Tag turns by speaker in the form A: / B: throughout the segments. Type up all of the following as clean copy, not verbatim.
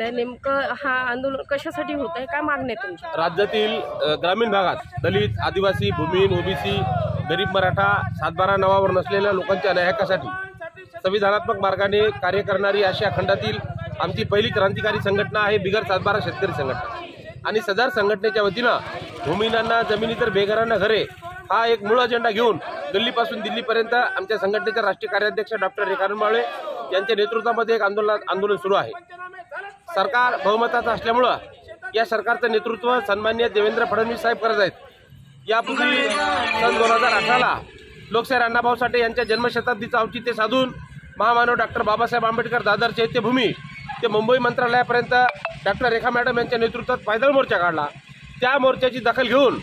A: आहे, नेमकं हा आंदोलन कशासाठी होत आहे, काय मागण्या आहे तुमच्या?
B: राज्यातील ग्रामीण भागात दलित, आदिवासी, भूमिहीन, ओबीसी, गरीब मराठा, 7/12 नावावर नसलेल्या लोकांच्या न्याय हक्कासाठी संविधानात्मक मार्गाने कार्य करणारी आशिया खंडातील आमची पहिली क्रांतिकारी संघटना आहे बिगर 7/12 शेतकरी संघटना। आणि सदर संघटनेच्या वतीनं भूमिहीनांना जमिनी तर बेघरांना घरे हा एक मूळ अजेंडा घेऊन दिल्लीपासून दिल्लीपर्यंत आमच्या संघटनेच्या राष्ट्रीय कार्याध्यक्ष डॉक्टर रेखा मावळे यांच्या नेतृत्वामध्ये एक आंदोलन सुरू आहे। सरकार बहुमताचं असल्यामुळं या सरकारचं नेतृत्व सन्माननीय देवेंद्र फडणवीस साहेब करत आहेत। यापूर्वी सन 2018ला लोकशाहीर अण्णाभाऊ साठे यांच्या जन्मशताब्दीचं औचित्य साधून महामानव डॉक्टर बाबासाहेब आंबेडकर दादर चैत्यभूमी ते मुंबई मंत्रालयापर्यंत डॉक्टर रेखा मॅडम यांच्या नेतृत्वात पायदळ मोर्चा काढला। त्या मोर्चाची दखल घेऊन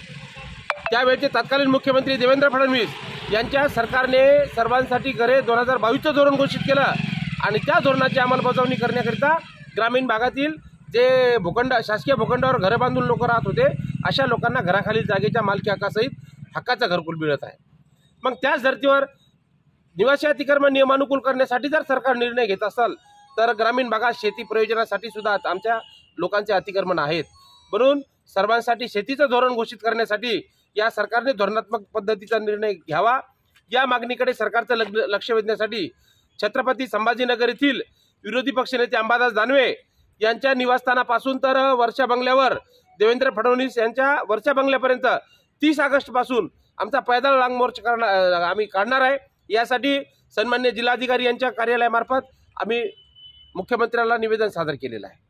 B: त्यावेळचे तत्कालीन मुख्यमंत्री देवेंद्र फडणवीस यांच्या सरकारने सर्वांसाठी घरे 2022चं धोरण घोषित केलं आणि त्या धोरणाची अंमलबजावणी करण्याकरिता ग्रामीण भागातील जे शासकीय भूखंडावर घरं बांधून लोक राहत होते अशा लोकांना घराखालील जागेच्या मालकी हक्कासहित हक्काचं घरकुल मिळत आहे। मग त्याच धर्तीवर निवासी अतिक्रमण नियमानुकूल करण्यासाठी जर सरकार निर्णय घेत असेल तर ग्रामीण भागात शेती प्रयोजनासाठी सुद्धा आमच्या लोकांचे अतिक्रमण आहेत। म्हणून सर्वांसाठी शेतीचं धोरण घोषित करण्यासाठी या सरकारने धोरणात्मक पद्धतीचा निर्णय घ्यावा या मागणीकडे सरकारचं लक्ष वेधण्यासाठी छत्रपती संभाजीनगर येथील विरोधी पक्षनेते अंबादास दानवे यांच्या निवासस्थानापासून तर वर्षा बंगल्यावर देवेंद्र फडणवीस यांच्या वर्षा बंगल्यापर्यंत 30 ऑगस्टपासून आमचा पैदल लांग मोर्चा आम्ही काढणार आहे। यासाठी सन्माननीय जिल्हाधिकारी यांच्या कार्यालयामार्फत आम्ही मुख्यमंत्र्यांना निवेदन सादर केलेलं आहे।